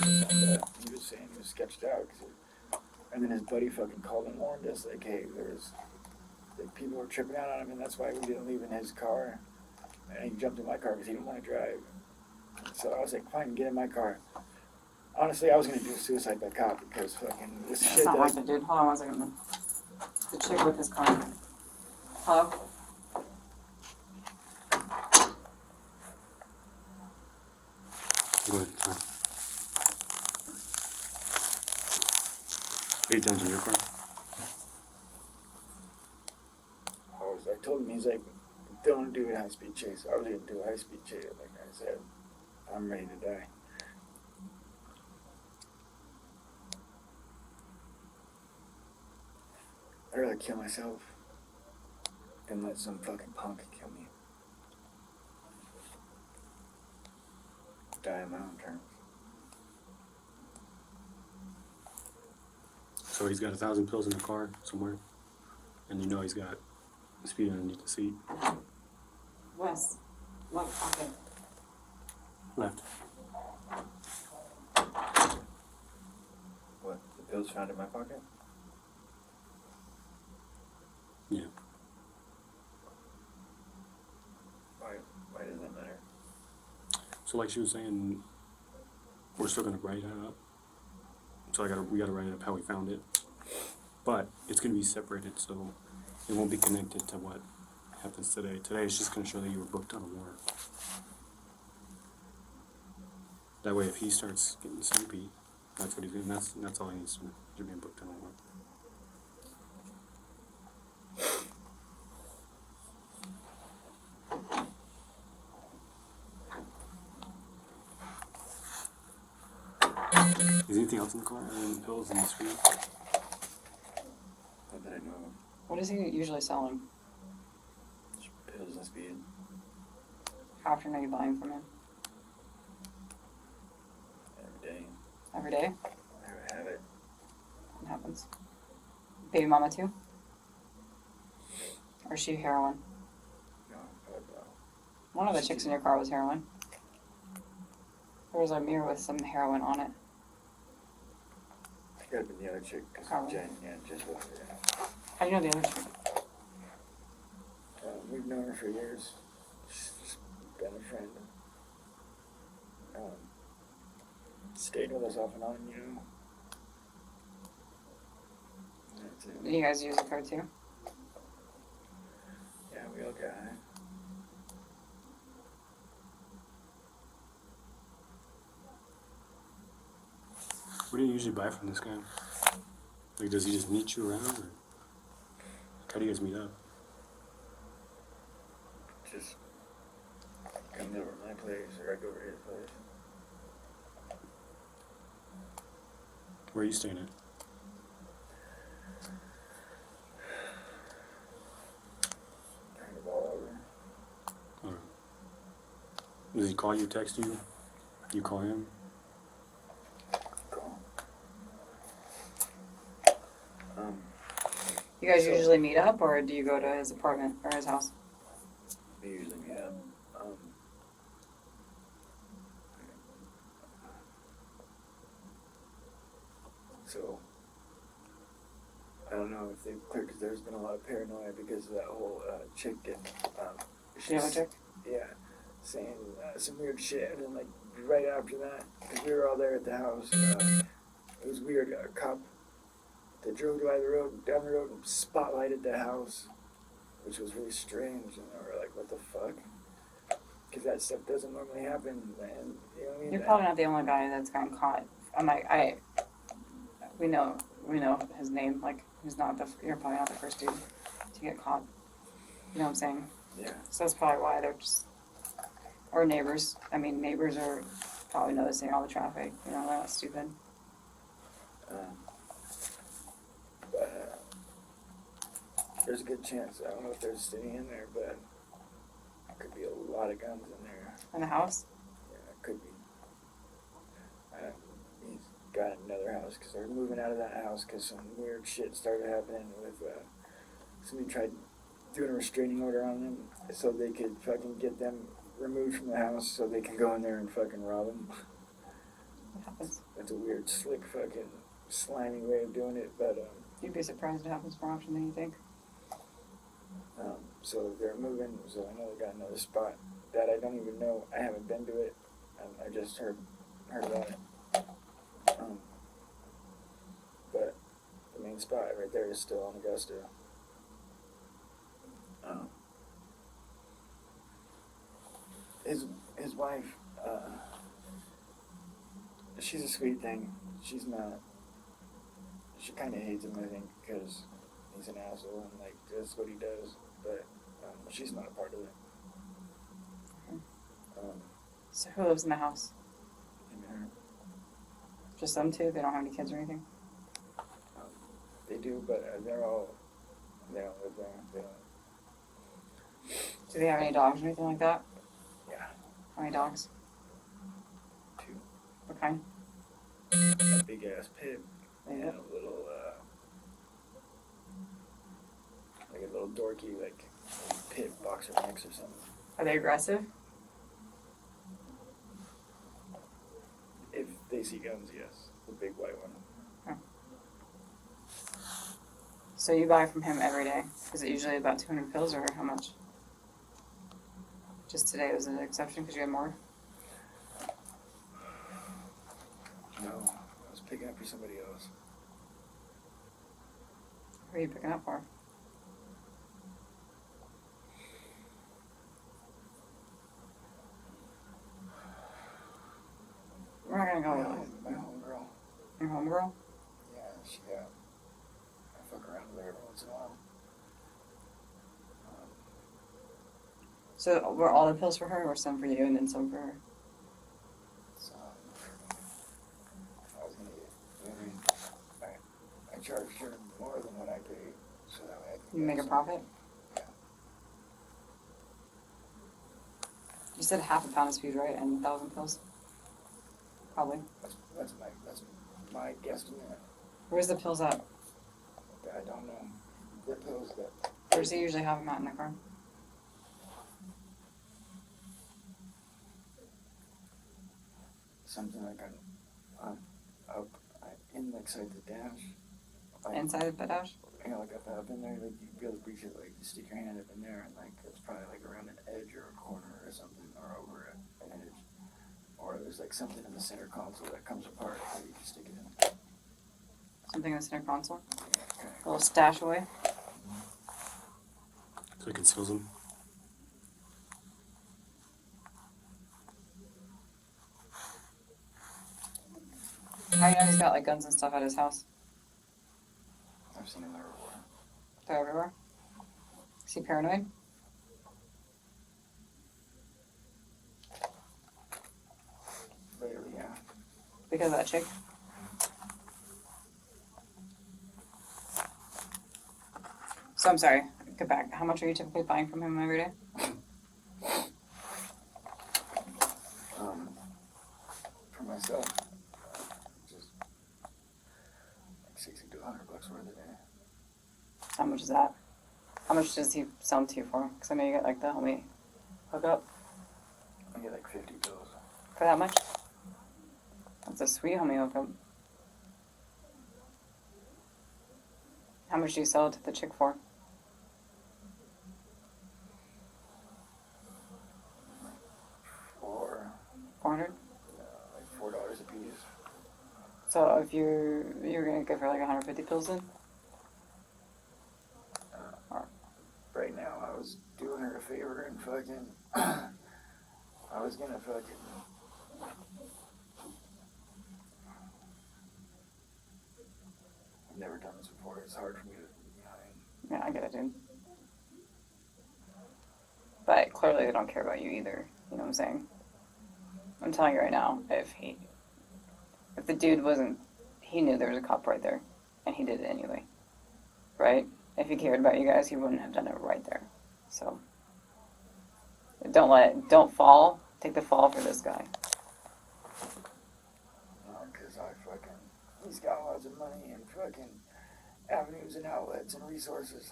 he was saying he was sketched out. And then his buddy fucking called and warned us, like, hey, like, people were tripping out on him, and that's why we didn't leave in his car. And he jumped in my car because he didn't want to drive. So I was like, fine, get in my car. Honestly, I was going to do suicide by cop because fucking this shit. It's not worth it, dude. Hold on 1 second. The chick with his car. Hello? Go ahead, sorry. Are you done in your car? I told him, he's like, don't do a high-speed chase. I was going to do a high-speed chase. Like I said, I'm ready to die. I'd rather kill myself than let some fucking punk kill me. Die on my own terms. So he's got 1,000 pills in the car somewhere, and you know he's got speed underneath the seat. Wes, what pocket? Left. What? The pills found in my pocket? Yeah. Why does that matter? So like she was saying, we're still gonna write it up. So we gotta write up how we found it. But it's gonna be separated, so it won't be connected to what happens today. Today it's just gonna show that you were booked on a warrant. That way if he starts getting sleepy, that's what he's doing. That's all he needs to do. You're being booked on a warrant. Is anything else in the car other than pills and speed? Not that I know of. What is he usually selling? Just pills and speed. How often are you buying from him? Every day. Every day? I have it. What happens? Baby mama too? Or is she heroin? No, but, One of the chicks in your car was heroin. There was a mirror with some heroin on it. it could have been the other chick. Cause Probably. Jen, just was. Yeah. How do you know the other chick? We've known her for years. She's just been a friend. Stayed with us off and on, you know. That's it. Do you guys use the car too? Yeah, we all got it. What do you usually buy from this guy? Like, does he just meet you around, or how do you guys meet up? Just come over to my place or I go over to his place. Where are you staying at? Kind of all over. Or does he call you, text you? You call him? Cool. You guys So- usually meet up, or do you go to his apartment or his house? We usually meet up. So, I don't know if they've cleared, because there's been a lot of paranoia because of that whole chick getting, The other chick? yeah, saying some weird shit, and then like right after that, because we were all there at the house, it was weird. A cop that drove down the road and spotlighted the house, which was really strange, and we were like, what the fuck? Because that stuff doesn't normally happen, and you know what I mean? You're probably not the only guy that's gotten caught. We know his name. Like, you're probably not the first dude to get caught. You know what I'm saying? Yeah. So that's probably why they're just, or neighbors. I mean, neighbors are probably noticing all the traffic. You know, they're not stupid. But there's a good chance. I don't know if there's any in there, but there could be a lot of guns in there. In the house? Yeah, it could be. He's got another house because they're moving out of that house because some weird shit started happening with somebody tried doing a restraining order on them so they could fucking get them removed from the house so they can go in there and fucking rob them. What happens? And It's a weird, slick, fucking, slimy way of doing it, but You'd be surprised it happens more often than you think. so they're moving. So I know they got another spot that I don't even know. I haven't been to it. I just heard about it. But the main spot right there is still on Augusta. His wife, she's a sweet thing. She's not. She kind of hates him, I think, because he's an asshole and like that's what he does. But she's not a part of it. So who lives in the house? Him and her. Just them two? They don't have any kids or anything? They do, but they don't live there. They don't. Do they have any dogs or anything like that? Yeah, How many dogs? 2. What kind? A big ass pit and Yeah. a little, like a little dorky, like pit boxer mix or something. Are they aggressive? If they see guns, yes. The big white one. So you buy from him every day? Is it usually about 200 pills or how much? Just today was an exception because you had more? No, I was picking up for somebody else. Who are you picking up for? We're not gonna go with My homegirl. your homegirl? Yeah, she, I fuck around with her every once in a while. So were all the pills for her or some for you and then some for her? So, I was gonna I charged her more than what I paid, so that way I could You make a some- profit? Yeah. You said half a pound of speed, right? And 1,000 pills? Probably. That's my guesstimate. Where's the pills at? I don't know. The pills that Where does he usually have them at in the car? something like up in like side the dash. Like, Inside the dash? you know, like up in there, like you'd be able to reach it, like you stick your hand up in there, and like it's probably like around an edge or a corner or something, or over an edge, or there's like something in the center console that comes apart that you can stick it in. Something in the center console? Okay. A little stash away? So it conceals them. How do you know he's got like guns and stuff at his house? I've seen him there before. They're everywhere? Is he paranoid? Lately, yeah. Because of that chick? So I'm sorry, get back. How much are you typically buying from him every day? For myself, just like 60 to 100 bucks worth a day. How much is that? How much does he sell them to you for? Because I know you got like the homie hookup. I get like 50 pills. For that much? That's a sweet homie hookup. How much do you sell it to the chick for? For 400? like $4 a piece. So if you're gonna give her like 150 pills then? Right now, I was doing her a favor and fucking, I was gonna fucking, I've never done this before. It's hard for me to, you know what I mean? Yeah, I get it, dude. But clearly they don't care about you either. You know what I'm saying? I'm telling you right now, if the dude wasn't, he knew there was a cop right there, and he did it anyway, right? If he cared about you guys, he wouldn't have done it right there. So, don't fall. Take the fall for this guy. Cause he's got lots of money and fucking avenues and outlets and resources.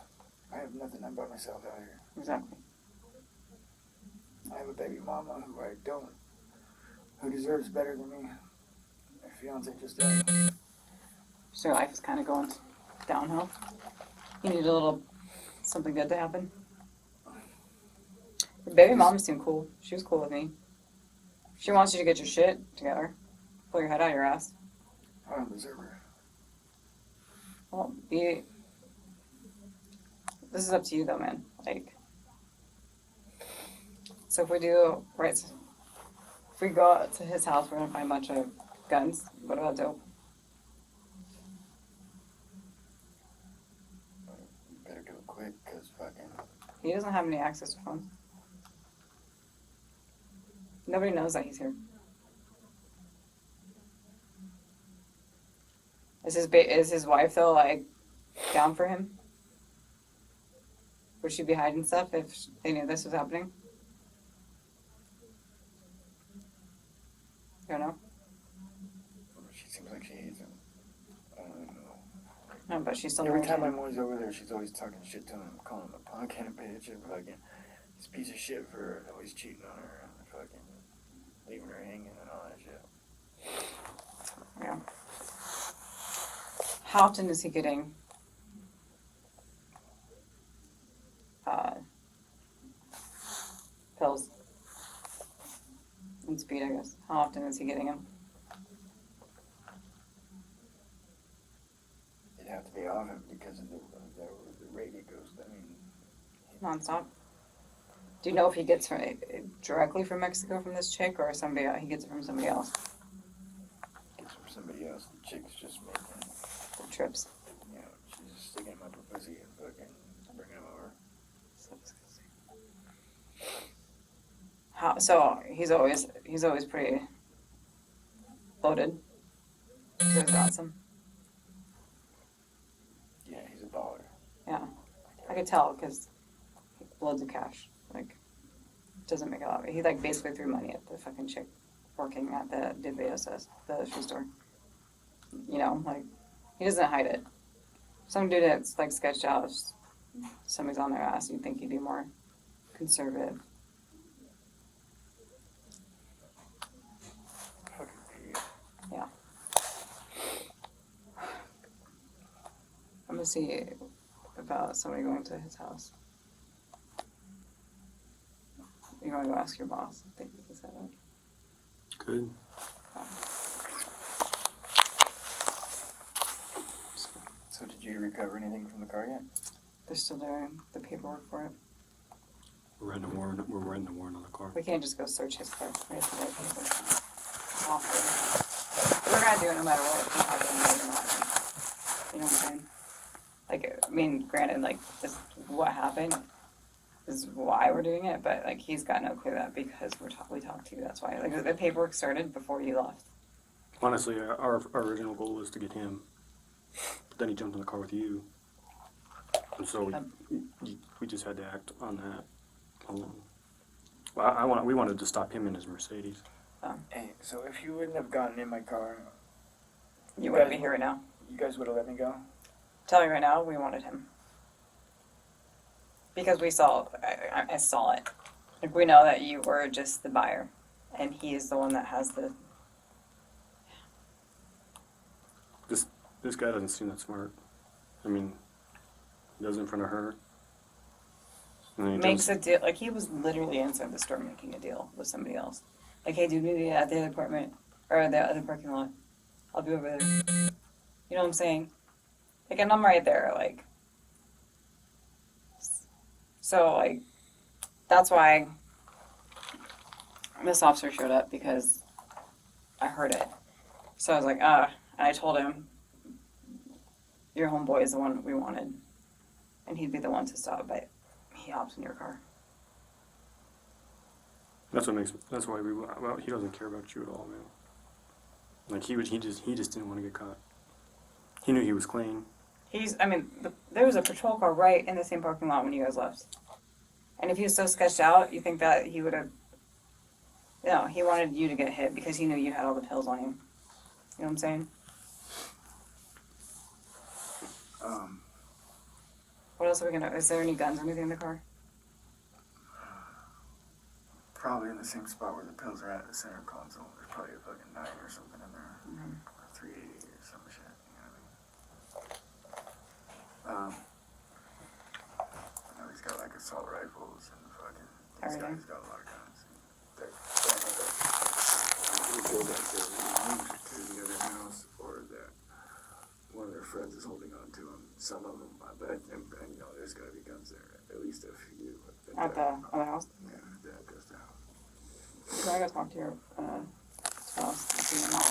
I have nothing. I'm by myself out here. Exactly. I have a baby mama who deserves better than me. If fiance just died. So your life is kind of going downhill. You need a little something good to happen. Your baby mom seemed cool. She was cool with me. She wants you to get your shit together. Pull your head out of your ass. I don't deserve her. Well, this is up to you though, man. Like, so if we do, right, if we go out to his house, we're gonna find a bunch of guns. What about dope? Better do it quick, cause fucking. He doesn't have any access to phones. Nobody knows that he's here. Is his wife though like down for him? Would she be hiding stuff if they knew this was happening? You don't know. She seems like she hates him. I don't know. No, but she's still Every married time to I'm him. always over there, she's always talking shit to him, calling him a punk and a bitch, and fucking this piece of shit for always cheating on her and fucking leaving her hanging and all that shit. Yeah. How often is he getting pills and speed? I guess. How often is he getting them? It'd have to be off him because of the rate it goes. I mean, Nonstop. Do you know if he gets from directly from Mexico from this chick, or somebody he gets it from somebody else? gets from somebody else. The chick's just making, The trips. you know, she's just sticking him up her pussy and fucking bringing him over. So disgusting. How? So he's always pretty loaded. He's always got some. Yeah, he's a baller. Yeah, I could tell because loads of cash. Like, doesn't make a lot. He like basically threw money at the fucking chick working at the the shoe store. You know, like he doesn't hide it. Some dude that's like sketched out. If somebody's on their ass, you'd think he'd be more conservative. Fucking idiot. I'm gonna see about somebody going to his house. You want to go ask your boss? I think he said that. Good. So did you recover anything from the car yet? They're still doing the paperwork for it. We're writing a warrant. We're writing a warrant on the car. We can't just go search his car. We have to write paperwork. Awful. We're gonna do it no matter what. If we have it or not. You know what I'm saying? Like, I mean, granted, like, this what happened is why we're doing it, but like, he's got no clue that because we talked to you. That's why. Like, the paperwork started before you left. Honestly, our original goal was to get him, but then he jumped in the car with you, and so we just had to act on that alone. Well, we wanted to stop him in his Mercedes. Hey, so if you wouldn't have gotten in my car, You wouldn't be here right now. you guys would have let me go? Tell you right now, we wanted him. Because we saw, I saw it. Like, we know that you were just the buyer. And he is the one that has the... This guy doesn't seem that smart. I mean, he does it in front of her. And then he Makes does, a deal. Like, he was literally inside the store making a deal with somebody else. Like, hey, dude, meet me at the other apartment. Or the other parking lot. I'll be over there. You know what I'm saying? Like, and I'm right there, like... So, like, that's why this officer showed up, because I heard it. So I was like, and I told him, your homeboy is the one we wanted, and he'd be the one to stop, but he hops in your car. that's why well, he doesn't care about you at all, man. Like, he just didn't want to get caught. He knew he was clean. There was a patrol car right in the same parking lot when you guys left. And if he was so sketched out, you think that he would have... No, he wanted you to get hit because he knew you had all the pills on you. You know what I'm saying? What else are we gonna... Is there any guns or anything in the car? Probably in the same spot where the pills are at the center console. There's probably a fucking 9 or something in there. 380 or some shit. You know what I mean? I know he's got like assault rifles and fucking. This Everything. guy's got a lot of guns. We feel like they're moved to the other house, or that one of their friends is holding on to them. Some of them, but and you know, there's gotta be guns there. At least a few. At the other house? Yeah, that goes down. So I gotta talk to your spouse and see them